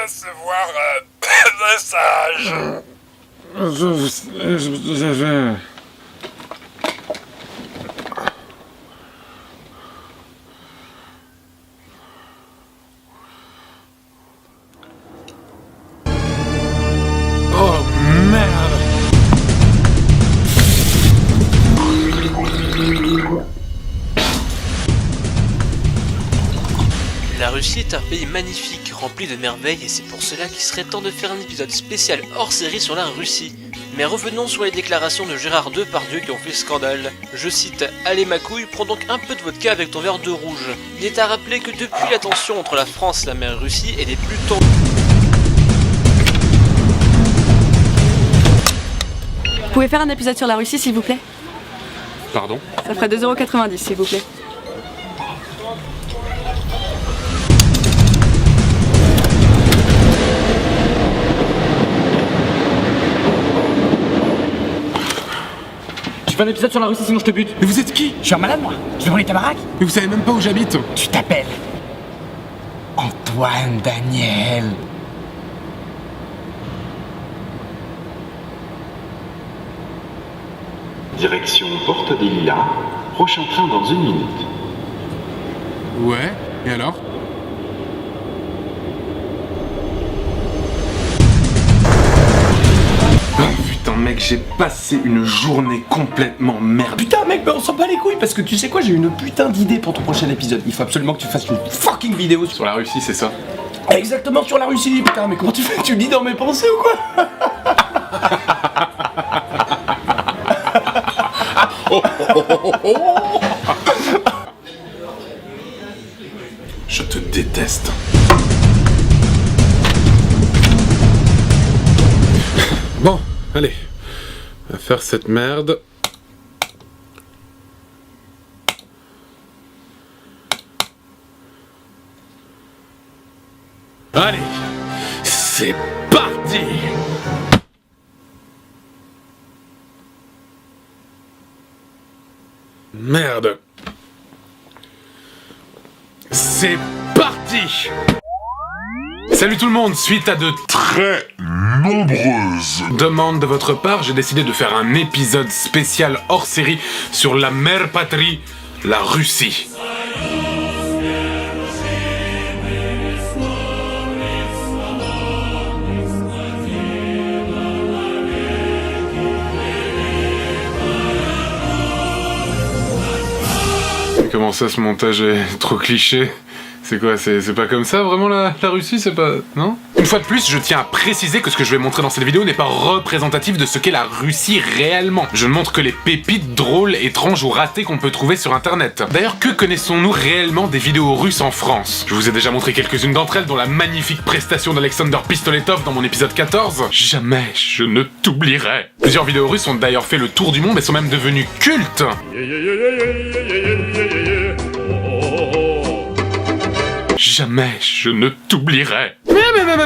recevoir un message. Oh merde! La Russie est un pays magnifique, rempli de merveilles, et c'est pour cela qu'il serait temps de faire un épisode spécial hors série sur la Russie. Mais revenons sur les déclarations de Gérard Depardieu qui ont fait scandale. Je cite « Allez ma couille, prends donc un peu de vodka avec ton verre de rouge ». Il est à rappeler que depuis la tension entre la France et la mer Russie, elle est plus tendue. Vous pouvez faire un épisode sur la Russie s'il vous plaît? Pardon? Ça ferait 2,90€ s'il vous plaît. Tu fais un épisode sur la Russie sinon je te bute. Mais vous êtes qui? Je suis un malade moi. Je vais voler ta baraque. Mais vous savez même pas où j'habite. Tu t'appelles Antoine Daniel. Direction Porte des Lilas, prochain train dans 1 minute. Ouais, et alors? Oh putain mec, j'ai passé une journée complètement merde. Putain mec, mais on s'en bat les couilles parce que tu sais quoi, j'ai une putain d'idée pour ton prochain épisode. Il faut absolument que tu fasses une fucking vidéo Sur la Russie, c'est ça? Exactement sur la Russie. Putain mais comment tu fais? Tu lis dans mes pensées ou quoi? Je te déteste. Bon, allez. On va faire cette merde. Allez, c'est parti! Merde. C'est parti! Salut tout le monde, suite à de très nombreuses demandes de votre part, j'ai décidé de faire un épisode spécial hors série sur la mère patrie, la Russie. Comment ça, ce montage est trop cliché? C'est quoi, c'est pas comme ça vraiment la Russie, c'est pas... non? Une fois de plus, je tiens à préciser que ce que je vais montrer dans cette vidéo n'est pas représentatif de ce qu'est la Russie réellement. Je ne montre que les pépites drôles, étranges ou ratées qu'on peut trouver sur internet. D'ailleurs, que connaissons-nous réellement des vidéos russes en France? Je vous ai déjà montré quelques-unes d'entre elles, dont la magnifique prestation d'Alexander Pistoletov dans mon épisode 14. Jamais je ne t'oublierai. Plusieurs vidéos russes ont d'ailleurs fait le tour du monde et sont même devenues cultes. Jamais je ne t'oublierai.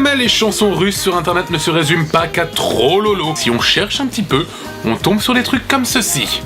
Mais les chansons russes sur internet ne se résument pas qu'à trop lolo. Si on cherche un petit peu, on tombe sur des trucs comme ceci.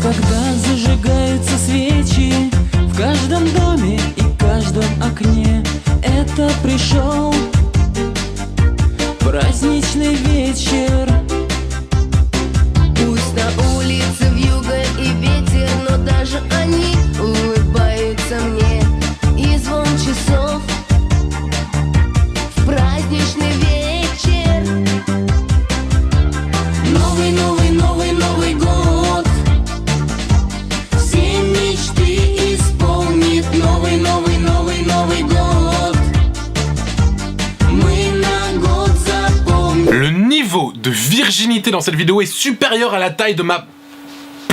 Когда зажигаются свечи в каждом доме и каждом окне, это пришел праздничный вечер. Пусть на улице вьюга и ветер, но даже они улыбаются мне. И звон часов в праздничный вечер. Новый, новый, новый, Новый год. Все мечты исполнит новый, новый, новый, Новый год. Мы на год запомним. Le niveau de virginité dans cette vidéo est supérieur à la taille de ma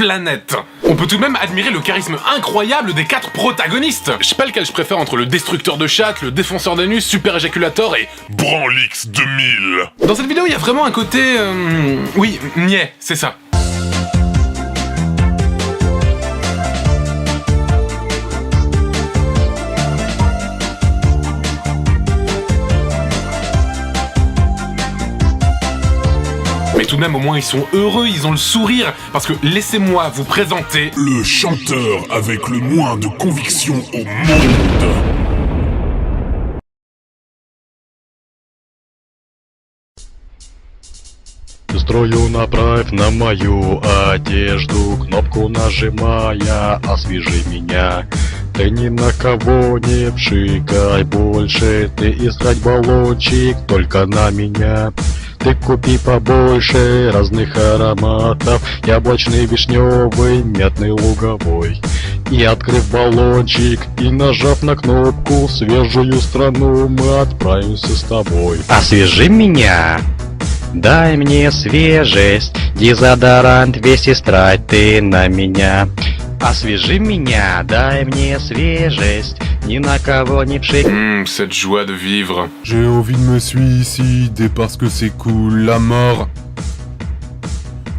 planète. On peut tout de même admirer le charisme incroyable des 4 protagonistes. Je sais pas lequel je préfère entre le destructeur de chatte, le défenseur d'anus, super éjaculator et Branlix 2000. Dans cette vidéo, il y a vraiment un côté... Oui, niais, c'est ça. Mais tout de même, au moins, ils sont heureux, ils ont le sourire. Parce que laissez-moi vous présenter... Le chanteur avec le moins de conviction au monde. Строю направь на мою одежду, кнопку нажимая, освежи меня. Ты ни на кого не пшикай больше, ты искать баллончик только на меня. Ты купи побольше разных ароматов, яблочный, вишневый, мятный, луговой. И открыв баллончик и нажав на кнопку, в свежую страну мы отправимся с тобой. Освежи меня! Дай мне свежесть, дезодорант весь истрать ты на меня. Освежи меня, дай мне свежесть, ни на кого не пшик. Cette joie de vivre. J'ai envie de me suicider parce que c'est cool, la mort.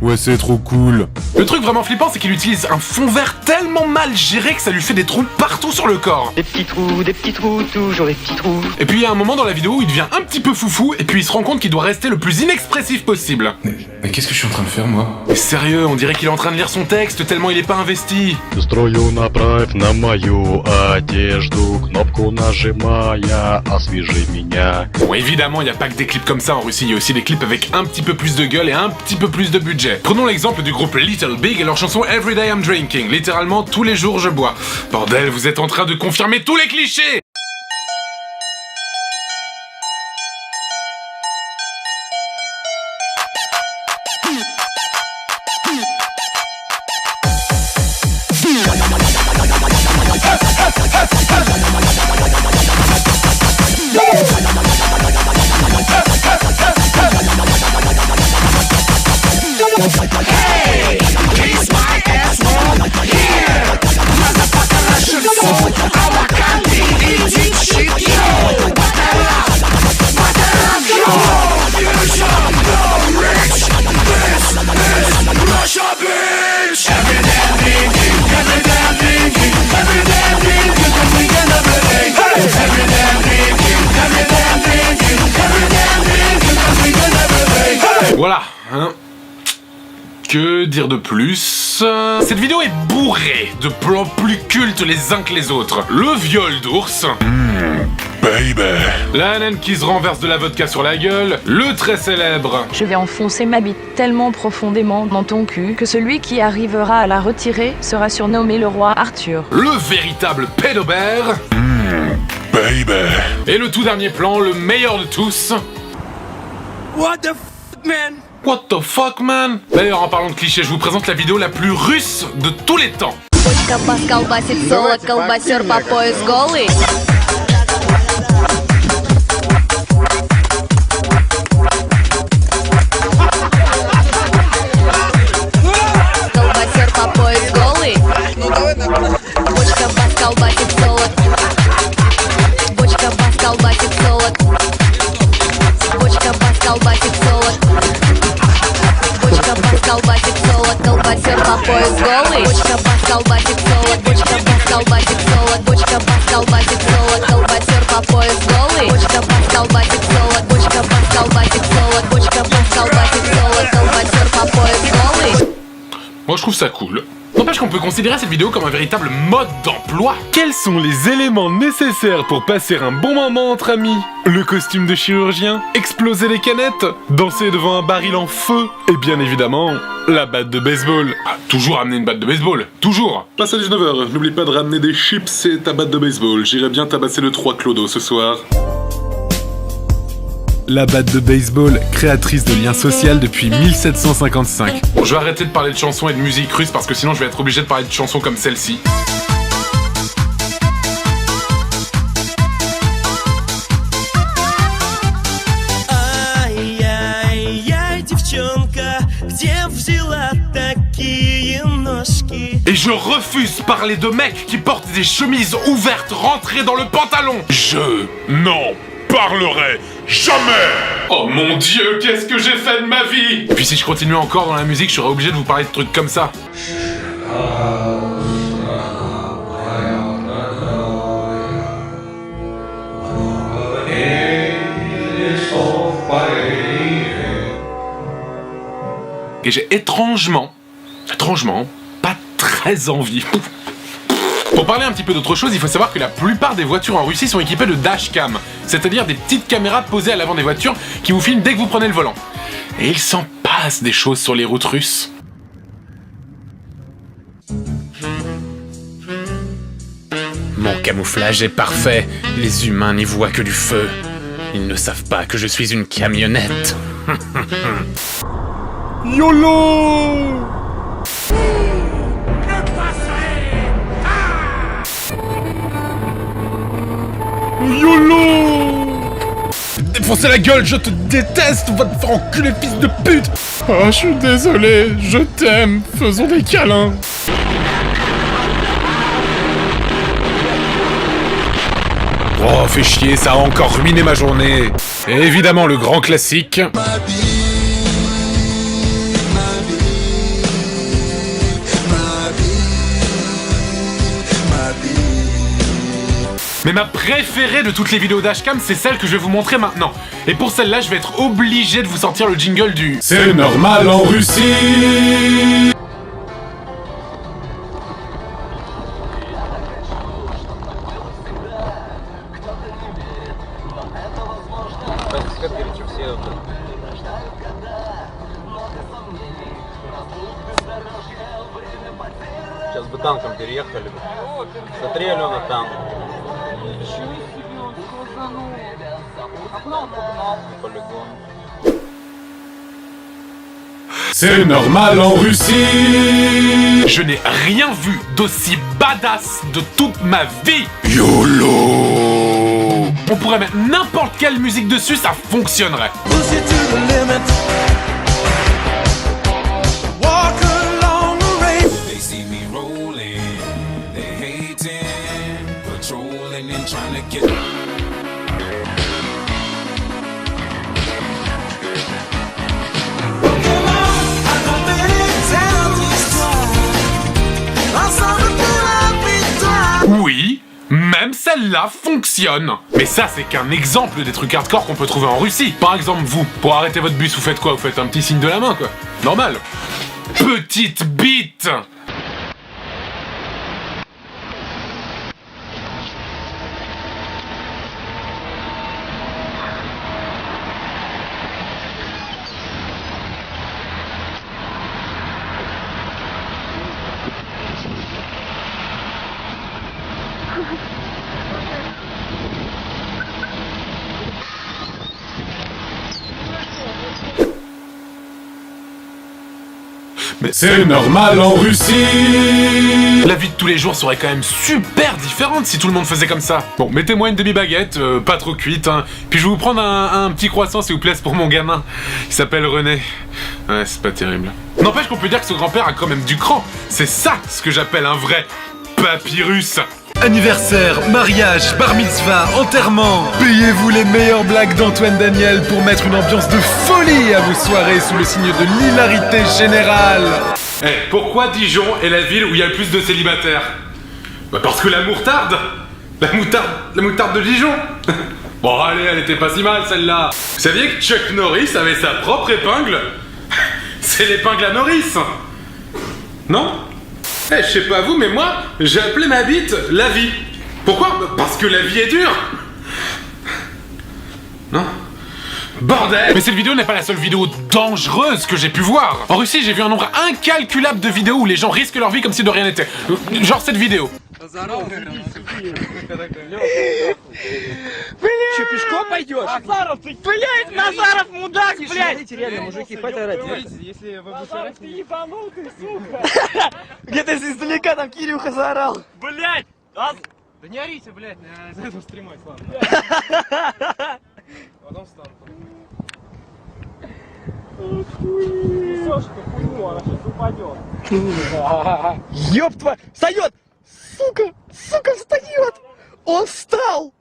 Ouais, c'est trop cool. Le truc vraiment flippant, c'est qu'il utilise un fond vert tellement mal géré que ça lui fait des trous partout sur le corps. Des petits trous, toujours des petits trous. Et puis il y a un moment dans la vidéo où il devient un petit peu foufou et puis il se rend compte qu'il doit rester le plus inexpressif possible. Mais qu'est-ce que je suis en train de faire, moi? Mais sérieux, on dirait qu'il est en train de lire son texte tellement il est pas investi. Строю направь на мою одежду, кнопку нажимая, освежи меня. Bon, évidemment, il n'y a pas que des clips comme ça en Russie, il y a aussi des clips avec un petit peu plus de gueule et un petit peu plus de budget. Prenons l'exemple du groupe Little Big et leur chanson Everyday I'm Drinking, littéralement tous les jours je bois. Bordel, vous êtes en train de confirmer tous les clichés! Voilà, hein. Que dire de plus? Cette vidéo est bourrée de plans plus cultes les uns que les autres. Le viol d'ours. Baby. La naine qui se renverse de la vodka sur la gueule. Le très célèbre. Je vais enfoncer ma bite tellement profondément dans ton cul que celui qui arrivera à la retirer sera surnommé le roi Arthur. Le véritable pédobère. Baby. Et le tout dernier plan, le meilleur de tous. What the fuck, man? What the fuck, man? D'ailleurs, en parlant de clichés, je vous présente la vidéo la plus russe de tous les temps. Бочка бас колбасит соло, колбасер по пояс голый. Колбасер по пояс голый. Бочка бас колбасит соло. Бочка бас колбасит соло. Бочка бас колбасит соло. Бочка бас колбасит соло. Колбасер по пояс голый. Бочка бас колбасит соло. Бочка бас колбасит соло. Бочка бас колбасит соло. Колбасер по пояс голый. Бочка бас колбасит соло. Бочка бас колбасит соло. Бочка бас колбасит соло. Колбасер по пояс голый. Moi, je trouve ça cool. N'empêche qu'on peut considérer cette vidéo comme un véritable mode d'emploi. Quels sont les éléments nécessaires pour passer un bon moment entre amis? Le costume de chirurgien? Exploser les canettes? Danser devant un baril en feu? Et bien évidemment, la batte de baseball. Ah, toujours amener une batte de baseball, toujours. Passe à 19h, n'oublie pas de ramener des chips et ta batte de baseball. J'irai bien tabasser le 3 Clodo ce soir. La batte de baseball, créatrice de liens sociaux depuis 1755. Bon, je vais arrêter de parler de chansons et de musique russe parce que sinon je vais être obligé de parler de chansons comme celle-ci. Ай-яй-яй, девчонка, где взяла такие ноги? Et je refuse parler de mecs qui portent des chemises ouvertes rentrées dans le pantalon. Je n'en parlerai jamais. Oh mon Dieu, qu'est-ce que j'ai fait de ma vie? Et puis si je continuais encore dans la musique, je serais obligé de vous parler de trucs comme ça. Et j'ai étrangement, pas très envie. Pour parler un petit peu d'autre chose, il faut savoir que la plupart des voitures en Russie sont équipées de dashcam, c'est-à-dire des petites caméras posées à l'avant des voitures qui vous filment dès que vous prenez le volant. Et il s'en passe des choses sur les routes russes. Mon camouflage est parfait, les humains n'y voient que du feu. Ils ne savent pas que je suis une camionnette. YOLO! YOLO! Défoncer la gueule, je te déteste, va te faire enculer, fils de pute! Ah, je suis désolé, je t'aime, faisons des câlins. Oh, fais chier, ça a encore ruiné ma journée. Et évidemment, le grand classique. Mais ma préférée de toutes les vidéos dashcam, c'est celle que je vais vous montrer maintenant. Et pour celle-là, je vais être obligé de vous sortir le jingle du... C'est normal en Russie! Сейчас бы танком переехали бы. Смотри, Алена, там. Полигон. C'est normal en Russie! Je n'ai rien vu d'aussi badass de toute ma vie! YOLO! On pourrait mettre n'importe quelle musique dessus, ça fonctionnerait! Oui, même celle-là fonctionne. Mais ça, c'est qu'un exemple des trucs hardcore qu'on peut trouver en Russie. Par exemple, vous, pour arrêter votre bus, vous faites quoi? Vous faites un petit signe de la main, quoi. Normal. Petite bite! Mais c'est normal en Russie! La vie de tous les jours serait quand même super différente si tout le monde faisait comme ça. Bon, mettez-moi une demi-baguette, pas trop cuite, hein. Puis je vais vous prendre un petit croissant s'il vous plaît, c'est pour mon gamin. Il s'appelle René. Ouais, c'est pas terrible. N'empêche qu'on peut dire que ce grand-père a quand même du cran. C'est ça ce que j'appelle un vrai papyrus. Anniversaire, mariage, bar mitzvah, enterrement. Payez-vous les meilleures blagues d'Antoine Daniel pour mettre une ambiance de folie à vos soirées sous le signe de l'hilarité générale. Eh, pourquoi Dijon est la ville où il y a le plus de célibataires? Bah parce que la moutarde de Dijon. Bon allez, elle était pas si mal celle-là. Vous saviez que Chuck Norris avait sa propre épingle? C'est l'épingle à Norris. Non? Eh, je sais pas vous, mais moi, j'ai appelé ma bite la vie. Pourquoi? Parce que la vie est dure. Non? Bordel! Mais cette vidéo n'est pas la seule vidéo dangereuse que j'ai pu voir. En Russie, j'ai vu un nombre incalculable de vidéos où les gens risquent leur vie comme si de rien n'était. Genre cette vidéo. Че, пешком пойдешь? Назаров, ты, блядь, Назаров, мудак, блядь! Реально, мужики, хватит орать. Если вы будете орать... ты ебанутый, сука! Где-то издалека там Кирюха заорал. Блядь! Да не орите, блядь, на этом стримой, ладно. Потом встану. Несешь эту хуйню, она сейчас упадет. Ёб твою... Встает! Сука! Сука, встает! Он встал!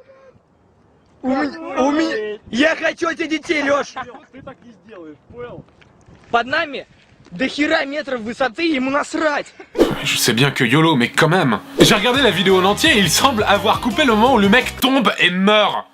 У меня... Я хочу этих детей, Лёш! Ты так не сделаешь, понял? Под нами до хера метров высоты, ему насрать! Je sais bien que YOLO, mais quand même. J'ai regardé la vidéo en entier et il semble avoir coupé le moment où le mec tombe et meurt.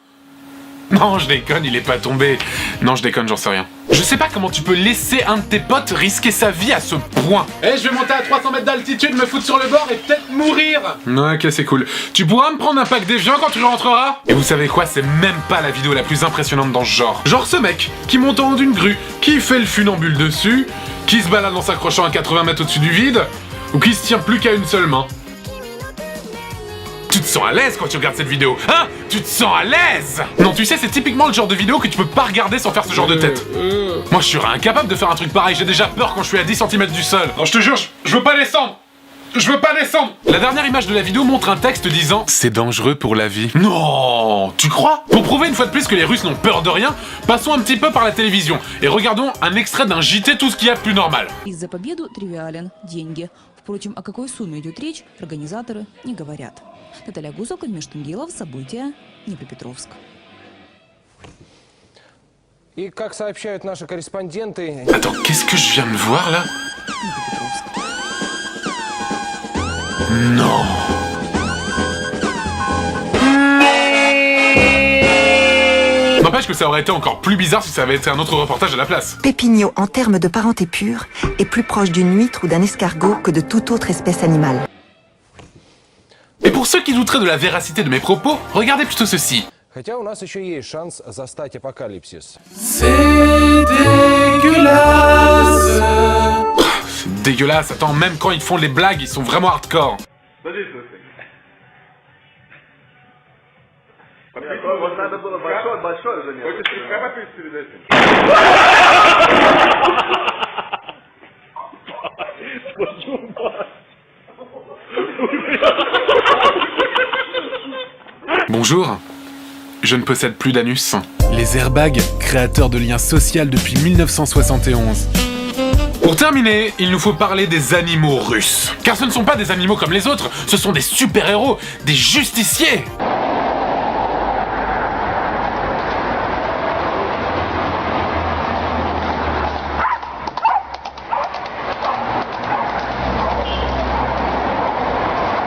Non, je déconne, il est pas tombé. Non, je déconne, j'en sais rien. Je sais pas comment tu peux laisser un de tes potes risquer sa vie à ce point. Eh, je vais monter à 300 mètres d'altitude, me foutre sur le bord et peut-être mourir. Ok, c'est cool. Tu pourras me prendre un pack d'évian quand tu rentreras? Et vous savez quoi, c'est même pas la vidéo la plus impressionnante dans ce genre. Genre ce mec qui monte en haut d'une grue, qui fait le funambule dessus, qui se balade en s'accrochant à 80 mètres au-dessus du vide, ou qui se tient plus qu'à une seule main. Tu te sens à l'aise quand tu regardes cette vidéo, hein? Tu te sens à l'aise? Non, tu sais, c'est typiquement le genre de vidéo que tu peux pas regarder sans faire ce genre de tête. Moi, je serais incapable de faire un truc pareil, j'ai déjà peur quand je suis à 10 cm du sol. Non, je te jure, je veux pas descendre. Je veux pas descendre. La dernière image de la vidéo montre un texte disant « C'est dangereux pour la vie ». Non, tu crois? Pour prouver une fois de plus que les Russes n'ont peur de rien, passons un petit peu par la télévision et regardons un extrait d'un JT tout ce qu'il y a de plus normal. За победу тривиален деньги. Впрочем, о какой сумме идет речь, организаторы не говорят. Наталья Гусак, Межтунгелов, события, Днепропетровск. И как сообщают наши корреспонденты... Attends, qu'est-ce que je viens de voir là? Non. N'empêche que ça aurait été encore plus bizarre si ça avait été un autre reportage à la place. Pépigno, en termes de parenté pure, est plus proche d'une huître ou d'un escargot que de toute autre espèce animale. Et pour ceux qui douteraient de la véracité de mes propos, regardez plutôt ceci. Хотя у нас еще есть шанс застать апокалипсис. C'est dégueulasse. C'est dégueulasse, attends, même quand ils font les blagues, ils sont vraiment hardcore. Bonjour, je ne possède plus d'anus. Les airbags, créateurs de liens sociaux depuis 1971. Pour terminer, il nous faut parler des animaux russes. Car ce ne sont pas des animaux comme les autres, ce sont des super-héros, des justiciers.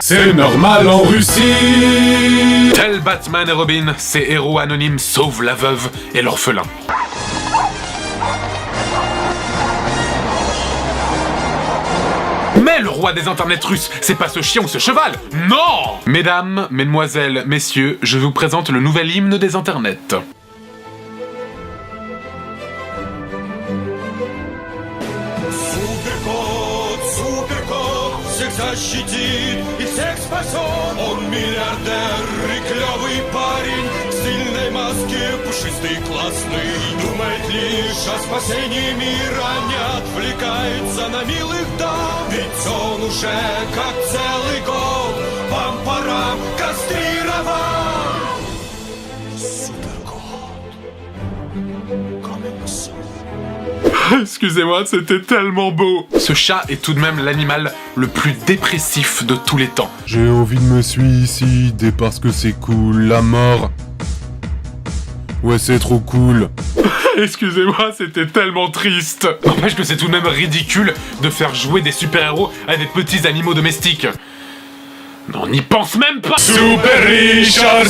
C'est normal en Russie. Tels Batman et Robin, ces héros anonymes sauvent la veuve et l'orphelin. Mais le roi des internets russes, c'est pas ce chien ou ce cheval, non! Mesdames, mesdemoiselles, messieurs, je vous présente le nouvel hymne des internets. Защитит и всех спасет. Он миллиардер и клевый парень, в стильной маске, пушистый, классный. Думает лишь о спасении мира, не отвлекается на милых дам. Ведь он уже как целый год пам-парам кастрирован. Суперкот. Комикс. Excusez-moi, c'était tellement beau. Ce chat est tout de même l'animal le plus dépressif de tous les temps. J'ai envie de me suicider parce que c'est cool, la mort. Ouais, c'est trop cool. Excusez-moi, c'était tellement triste. N'empêche que c'est tout de même ridicule de faire jouer des super-héros à des petits animaux domestiques. On n'y pense même pas. Super Richard,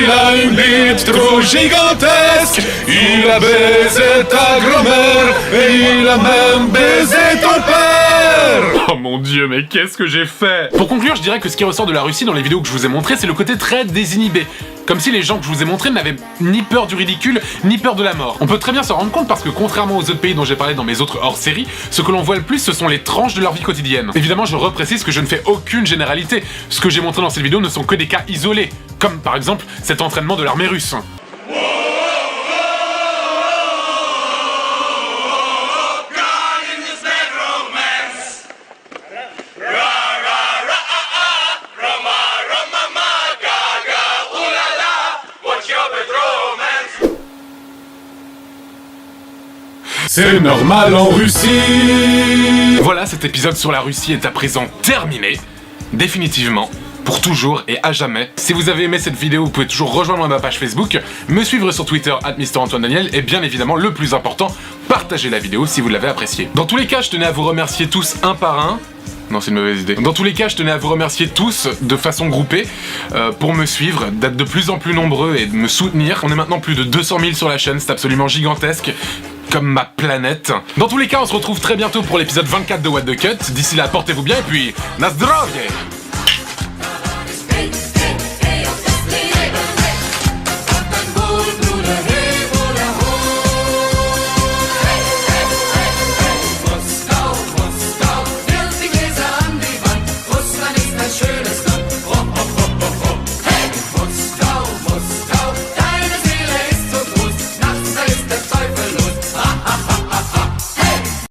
il a une bite trop gigantesque. Il a baisé ta grand-mère et il a même baisé ton père. Oh mon dieu, mais qu'est-ce que j'ai fait? Pour conclure, je dirais que ce qui ressort de la Russie dans les vidéos que je vous ai montrées, c'est le côté très désinhibé. Comme si les gens que je vous ai montrés n'avaient ni peur du ridicule, ni peur de la mort. On peut très bien s'en rendre compte parce que contrairement aux autres pays dont j'ai parlé dans mes autres hors-séries, ce que l'on voit le plus, ce sont les tranches de leur vie quotidienne. Évidemment, je reprécise que je ne fais aucune généralité. Ce que j'ai montré dans cette vidéo ne sont que des cas isolés, comme par exemple cet entraînement de l'armée russe. C'est normal en Russie. Voilà, cet épisode sur la Russie est à présent terminé. Définitivement. Pour toujours et à jamais. Si vous avez aimé cette vidéo, vous pouvez toujours rejoindre ma page Facebook, me suivre sur Twitter @MrAntoineDaniel et bien évidemment, le plus important, partagez la vidéo si vous l'avez appréciée. Dans tous les cas, je tenais à vous remercier tous un par un. Non, c'est une mauvaise idée. Dans tous les cas, je tenais à vous remercier tous de façon groupée pour me suivre, d'être de plus en plus nombreux et de me soutenir. On est maintenant plus de 200 000 sur la chaîne, c'est absolument gigantesque. Comme ma planète. Dans tous les cas, on se retrouve très bientôt pour l'épisode 24 de What the Cut. D'ici là, portez-vous bien et puis, na zdrowie!